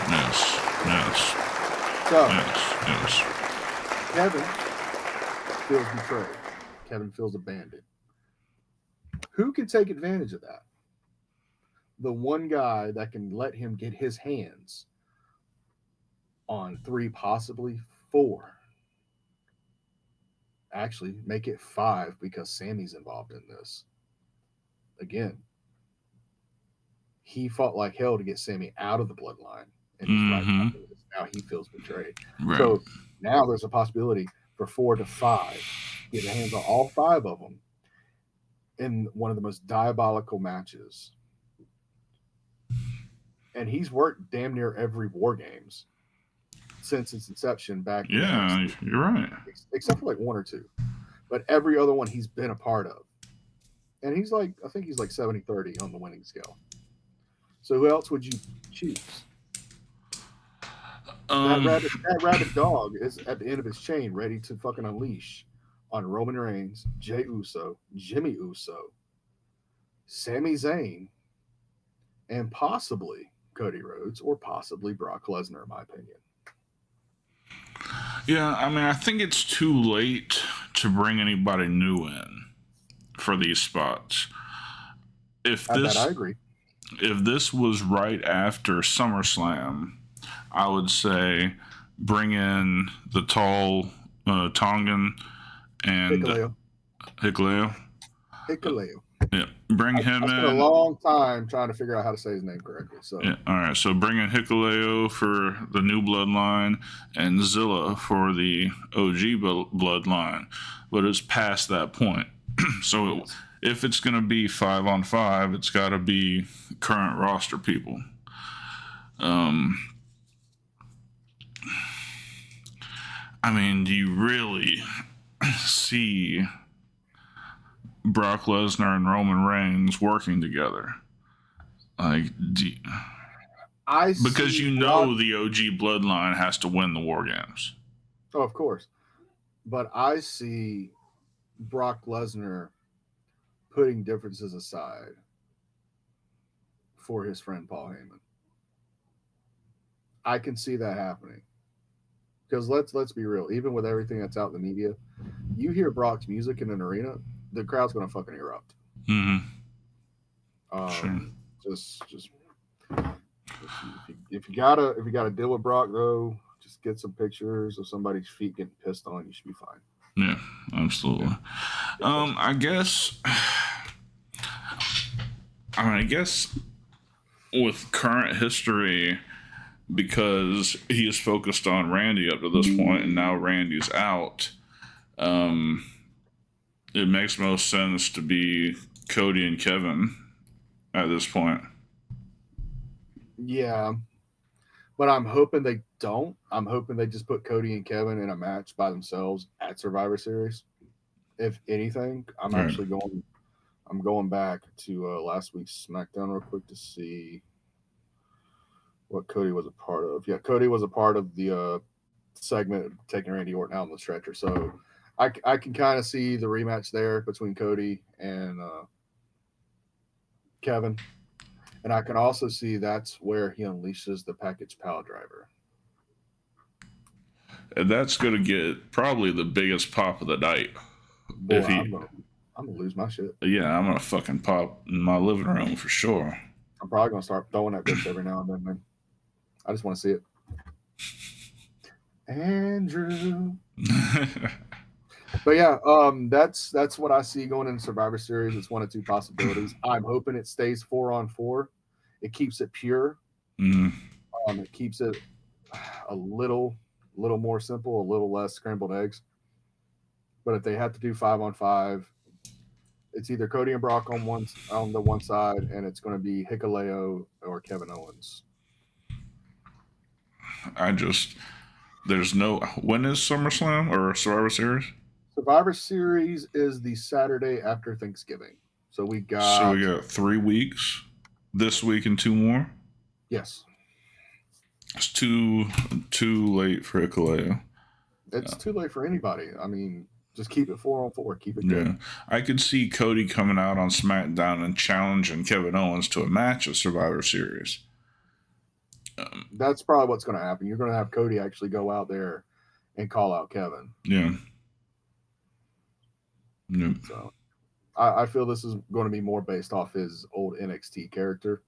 Yes. So, Yes. Kevin feels betrayed. Kevin feels abandoned. Who can take advantage of that? The one guy that can let him get his hands on 3, possibly 4. Actually, make it 5 because Sammy's involved in this. Again, he fought like hell to get Sammy out of the bloodline. And he's right back in this. Now he feels betrayed. Right. So now there's a possibility for 4 to 5. Get the hands on all 5 of them in one of the most diabolical matches. And he's worked damn near every War Games since its inception back. Yeah, you're right. Except for like 1 or 2. But every other one he's been a part of. And he's like, I think he's like 70-30 on the winning scale. So who else would you choose? That rabid dog is at the end of his chain, ready to fucking unleash on Roman Reigns, Jey Uso, Jimmy Uso, Sami Zayn, and possibly Cody Rhodes, or possibly Brock Lesnar, in my opinion. Yeah, I mean, I think it's too late to bring anybody new in for these spots. I agree. If this was right after SummerSlam, I would say bring in the tall Tongan and Hikuleo. Yeah, bring him in. I spent a long time trying to figure out how to say his name correctly. So yeah, all right. So bring in Hikuleo for the new bloodline and Zilla for the OG bloodline, but it's past that point. So if it's going to be 5-on-5, it's got to be current roster people. I mean, do you really see Brock Lesnar and Roman Reigns working together? Like, because you know the OG bloodline has to win the War Games. Oh, of course. But I see Brock Lesnar putting differences aside for his friend Paul Heyman. I can see that happening. Because let's be real, even with everything that's out in the media, you hear Brock's music in an arena, the crowd's gonna fucking erupt. Sure. Just if you gotta deal with Brock though, just get some pictures of somebody's feet getting pissed on. You should be fine. Yeah, absolutely. Yeah. I guess with current history, because he is focused on Randy up to this point, and now Randy's out, it makes most sense to be Cody and Kevin at this point. Yeah, but I'm hoping don't. I'm hoping they just put Cody and Kevin in a match by themselves at Survivor Series. If anything, I'm Right. actually going. I'm going back to last week's SmackDown real quick to see what Cody was a part of. Yeah, Cody was a part of the segment taking Randy Orton out on the stretcher. So I can kind of see the rematch there between Cody and Kevin. And I can also see that's where he unleashes the package power driver. And that's going to get probably the biggest pop of the night. Boy, If he, I'm gonna lose my shit. yeah, I'm going to fucking pop in my living room for sure. I'm probably gonna start throwing that bitch every now and then, man. I just want to see it. Andrew. But yeah, that's what I see going into Survivor Series. It's one of two possibilities. I'm hoping it stays 4-on-4. It keeps it pure. Mm. It keeps it a little more simple, a little less scrambled eggs. But if they have to do 5-on-5, it's either Cody and Brock on the one side, and it's going to be Hikuleo or Kevin Owens. There's no. When is SummerSlam or Survivor Series? Survivor Series is the Saturday after Thanksgiving. So we got 3 weeks. This week and 2 more. Yes. It's too late for Hikuleo. It's too late for anybody. I mean, just keep it 4-on-4. Keep it good. Yeah, I could see Cody coming out on SmackDown and challenging Kevin Owens to a match at Survivor Series. That's probably what's going to happen. You're going to have Cody actually go out there and call out Kevin. Yeah. Yep. So I feel this is going to be more based off his old NXT character,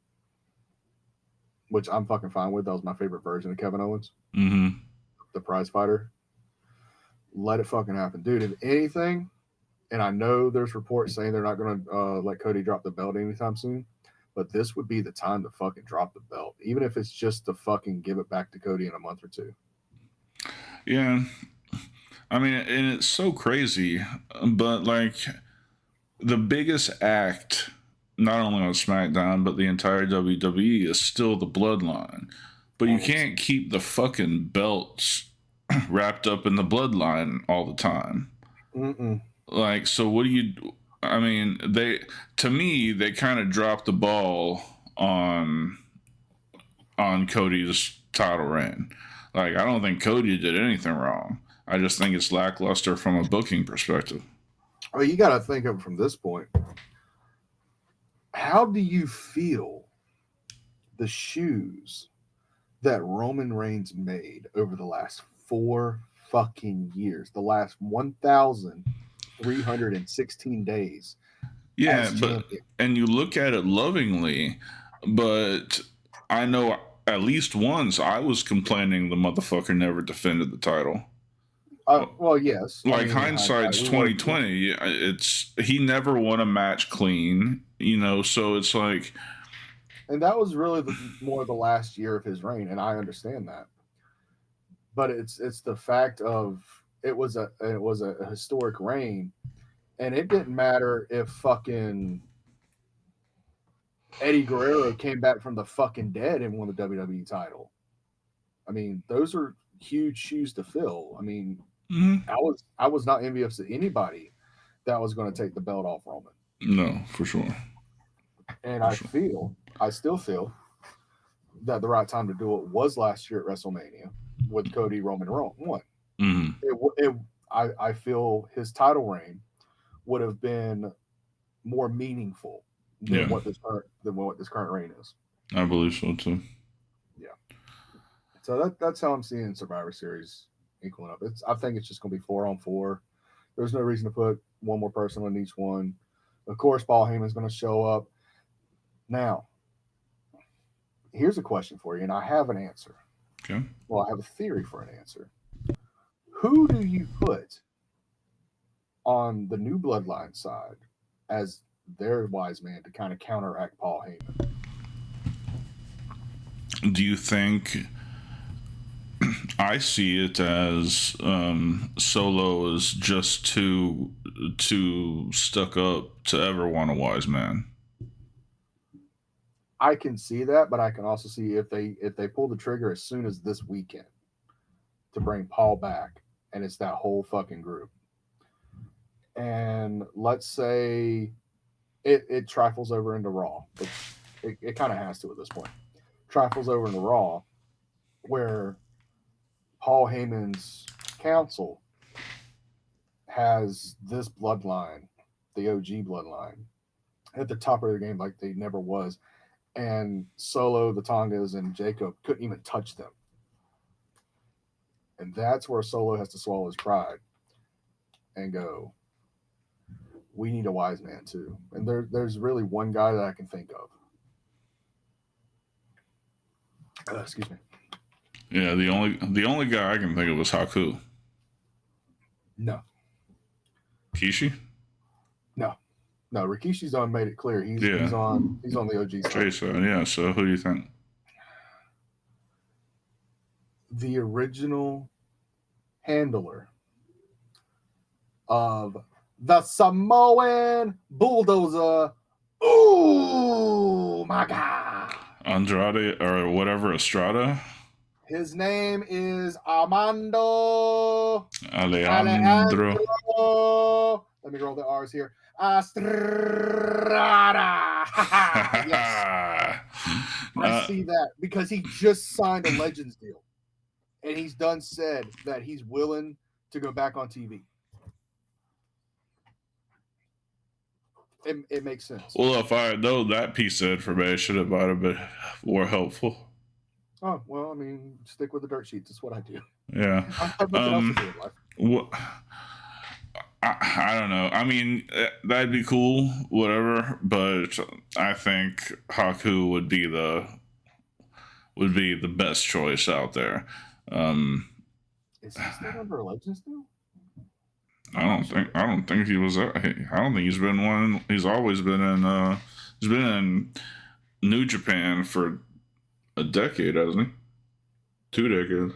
which I'm fucking fine with. That was my favorite version of Kevin Owens, the prize fighter. Let it fucking happen, dude. If anything, and I know there's reports saying they're not going to let Cody drop the belt anytime soon, but this would be the time to fucking drop the belt, even if it's just to fucking give it back to Cody in a month or two. Yeah. I mean, and it's so crazy, but like the biggest act, not only on SmackDown, but the entire WWE is still the Bloodline. But you can't keep the fucking belts wrapped up in the Bloodline all the time. Like, so what do you? I mean, to me, they kind of dropped the ball on Cody's title reign. Like, I don't think Cody did anything wrong. I just think it's lackluster from a booking perspective. Well, you got to think of it from this point. How do you feel the shoes that Roman Reigns made over the last 4 fucking years, the last 1,316 days? Yeah, and you look at it lovingly, but I know at least once I was complaining the motherfucker never defended the title. Well, yes. Like, hindsight's 2020. He never won a match clean, so it's like. And that was really more the last year of his reign, and I understand that. But it's the fact of it was a historic reign, and it didn't matter if fucking Eddie Guerrero came back from the fucking dead and won the WWE title. I mean, those are huge shoes to fill. I mean, I was not envious of anybody that was going to take the belt off Roman. No, for sure. And I still feel that the right time to do it was last year at WrestleMania with Cody, Roman won. I feel his title reign would have been more meaningful than what this current reign is. I believe so too. Yeah. So that's how I'm seeing Survivor Series equaling up. I think it's just going to be 4-on-4. There's no reason to put one more person on each one. Of course, Paul Heyman's going to show up. Now, here's a question for you, and I have an answer. Okay. Well, I have a theory for an answer. Who do you put on the new Bloodline side as their wise man to kind of counteract Paul Heyman? Do you think? I see it as Solo is just too stuck up to ever want a wise man. I can see that, but I can also see if they pull the trigger as soon as this weekend. to bring Paul back, and it's that whole fucking group. And let's say it trifles over into Raw, which it kind of has to at this point. Trifles over into Raw, where Paul Heyman's council has this bloodline, the OG bloodline, at the top of their game like they never was. And Solo, the Tongas, and Jacob couldn't even touch them. And that's where Solo has to swallow his pride and go, we need a wise man too. And there's really one guy that I can think of. Excuse me. Yeah, the only guy I can think of was Haku. No. Kishi? No, Rikishi's on made it clear. He's on the OG side. Jason, yeah. So who do you think? The original handler of the Samoan Bulldozer. Ooh, my God. Andrade or whatever, Estrada? His name is Armando Alejandro. Let me roll the R's here. Estrada. Yes. I see that because he just signed a Legends deal. And he's done said that he's willing to go back on TV. It makes sense. Well, if I had known that piece of information, it might have been more helpful. Oh, well, I mean, stick with the dirt sheets. That's what I do. Yeah. I have nothing else to do in life. What? I don't know. I mean, that'd be cool, whatever. But I think Haku would be the best choice out there. Is he still under a Legends deal? I don't think he was. I don't think he's been one. He's always been in. He's been in New Japan for a decade, hasn't he? 2 decades.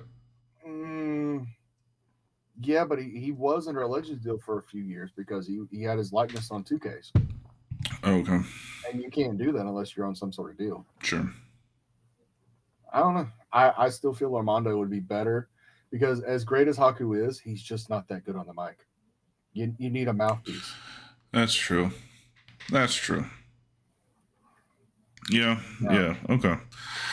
Yeah, but he was under a Legends deal for a few years because he had his likeness on 2Ks. Okay. And you can't do that unless you're on some sort of deal. Sure. I don't know. I still feel Armando would be better because as great as Haku is, he's just not that good on the mic. You need a mouthpiece. That's true. Yeah. Okay.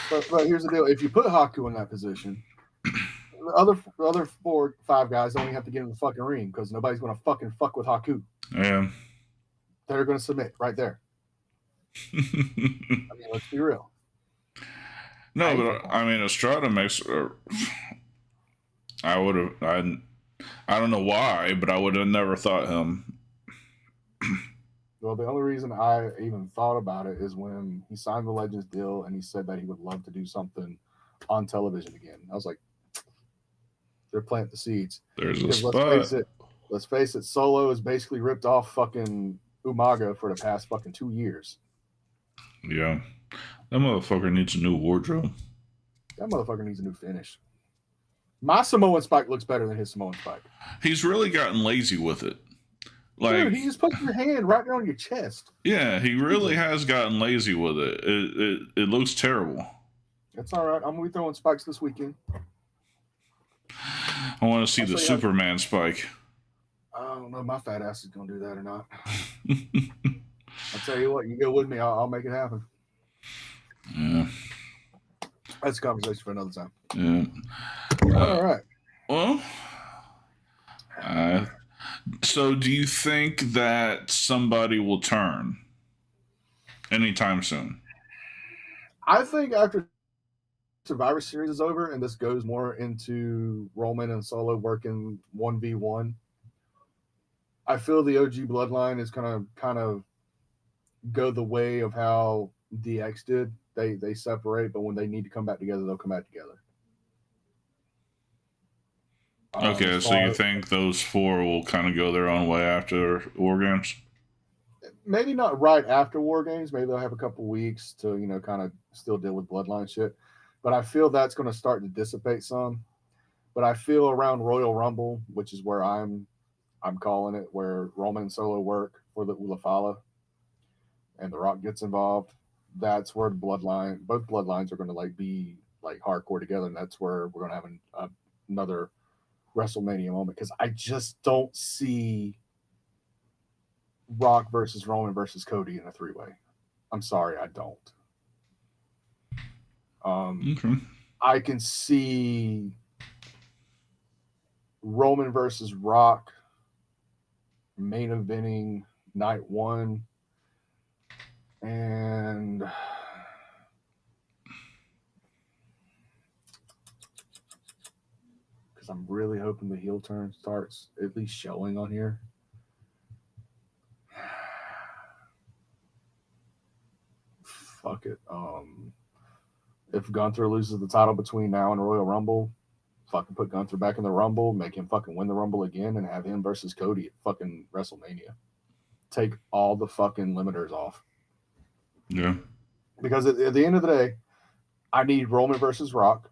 But here's the deal: if you put Haku in that position, the other 4, 5 guys don't even have to get in the fucking ring because nobody's going to fucking fuck with Haku. Yeah. They're going to submit right there. I mean, let's be real. No, but I mean, Estrada makes. I would have. I don't know why, but I would have never thought him. Well, the only reason I even thought about it is when he signed the Legends deal and he said that he would love to do something on television again. I was like, they're planting the seeds. There's a because spot. Let's face it, Solo has basically ripped off fucking Umaga for the past fucking 2 years. Yeah. That motherfucker needs a new wardrobe. That motherfucker needs a new finish. My Samoan Spike looks better than his Samoan Spike. He's really gotten lazy with it. Like, dude, he just puts your hand right there on your chest. Yeah, he really has gotten lazy with it. It looks terrible. It's all right. I'm going to be throwing spikes this weekend. I want to see the Superman spike. I don't know if my fat ass is going to do that or not. I'll tell you what, you go with me, I'll make it happen. Yeah. That's a conversation for another time. Yeah. All right. Well, so do you think that somebody will turn anytime soon? I think after Survivor Series is over and this goes more into Roman and Solo working 1v1, I feel the OG Bloodline is going to kind of go the way of how DX did. They separate, but when they need to come back together, they'll come back together. Okay, so you think those 4 will kind of go their own way after War Games? Maybe not right after War Games. Maybe they'll have a couple weeks to, kind of still deal with Bloodline shit. But I feel that's going to start to dissipate some. But I feel around Royal Rumble, which is where I'm calling it, where Roman and Solo work for the Ula Fala and The Rock gets involved. That's where both bloodlines are going to be hardcore together, and that's where we're going to have another WrestleMania moment, because I just don't see Rock versus Roman versus Cody in a 3-way. I'm sorry, I don't. Okay. I can see Roman versus Rock main eventing night 1, and because I'm really hoping the heel turn starts at least showing on here. Fuck it. If Gunther loses the title between now and Royal Rumble, fucking put Gunther back in the Rumble, make him fucking win the Rumble again, and have him versus Cody at fucking WrestleMania. Take all the fucking limiters off. Yeah. Because at the end of the day, I need Roman versus Rock.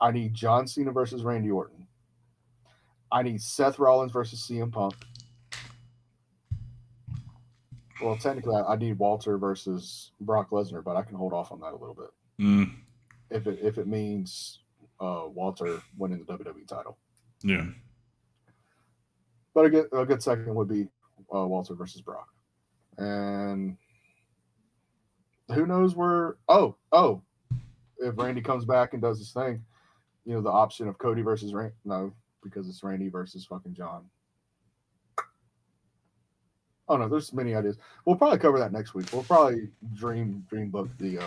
I need John Cena versus Randy Orton. I need Seth Rollins versus CM Punk. Well, technically, I need Walter versus Brock Lesnar, but I can hold off on that a little bit. If it means Walter winning the WWE title. Yeah. But a good second would be Walter versus Brock. And who knows where... Oh, if Randy comes back and does his thing, you know, the option of Cody versus Randy. No, because it's Randy versus fucking John. Oh, no, there's many ideas. We'll probably cover that next week. We'll probably dream book the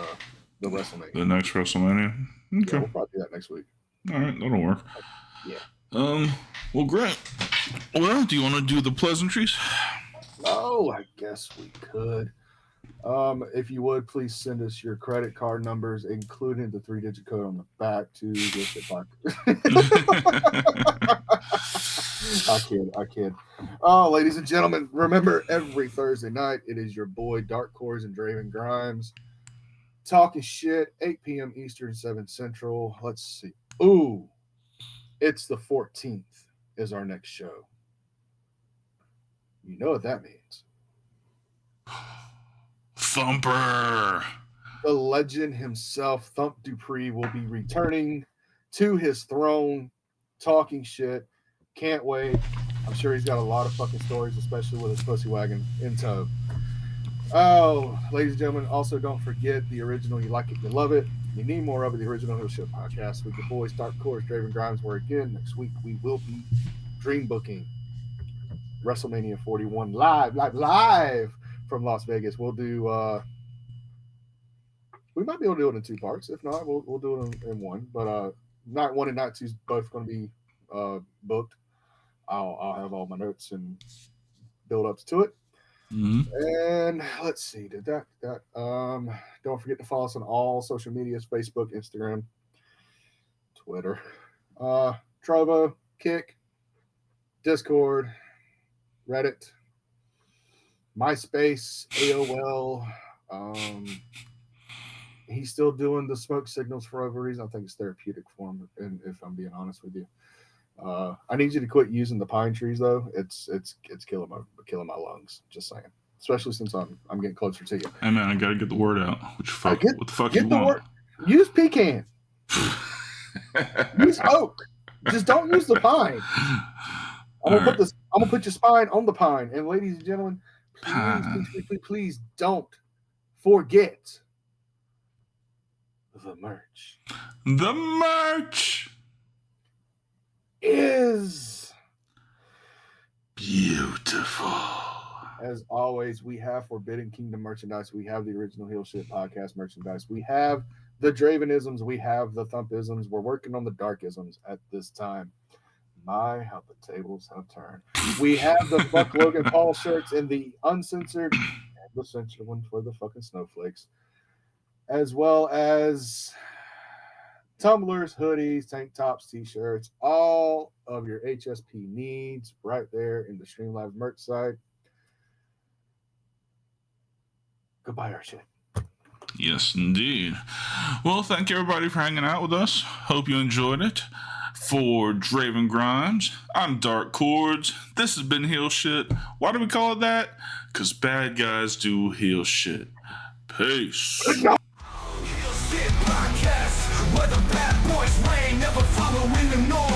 WrestleMania. The next WrestleMania? Okay. Yeah, we'll probably do that next week. All right, that'll work. Yeah. Well, great. Well, do you want to do the pleasantries? Oh, I guess we could. If you would, please send us your credit card numbers, including the 3-digit code on the back to this I kid. Oh, ladies and gentlemen, remember every Thursday night, it is your boy Dark Cores and Draven Grimes talking shit, 8 p.m. Eastern, 7 Central. Let's see. Ooh, it's the 14th is our next show. You know what that means. Thumper. The legend himself, Thump Dupree, will be returning to his throne, talking shit. Can't wait. I'm sure he's got a lot of fucking stories, especially with his pussy wagon in tow. Oh, ladies and gentlemen, also don't forget the original You Like It, You Love It. You need more of it, the original Hill Shit podcast with your boys, Dark Cores, Draven Grimes, where again, next week we will be dream booking WrestleMania 41 live from Las Vegas. We'll do we might be able to do it in 2 parts. If not, we'll do it in 1. But night 1 and night 2 is both going to be booked. I'll have all my notes and build-ups to it. Mm-hmm. And let's see, did that don't forget to follow us on all social medias: Facebook, Instagram, Twitter, Trovo, Kick, Discord, Reddit, MySpace, AOL. He's still doing the smoke signals for whatever reason. I think it's therapeutic for him, and if I'm being honest with you. I need you to quit using the pine trees though. It's killing my lungs. Just saying. Especially since I'm getting closer to you. Hey man, I gotta get the word out. What the fuck you want? Use pecan. Use oak. Just don't use the pine. I'm gonna put your spine on the pine. And ladies and gentlemen, please don't forget the merch. The merch is beautiful. As always, we have Forbidden Kingdom merchandise. We have the original Heel Shit podcast merchandise. We have the Dravenisms. We have the Thumpisms. We're working on the Darkisms at this time. My, how the tables have turned. We have the Fuck Logan Paul shirts in the uncensored and the censored one for the fucking snowflakes, as well as tumblers, hoodies, tank tops, t-shirts, all of your HSP needs right there in the Streamlabs merch site. Goodbye, our shit. Yes, indeed. Well, thank you everybody for hanging out with us. Hope you enjoyed it. For Draven Grimes, I'm Dark Chords. This has been Heel Shit. Why do we call it that? Because bad guys do heel shit. Peace. Heel Shit Podcast, where the bad boys reign, never following the norm.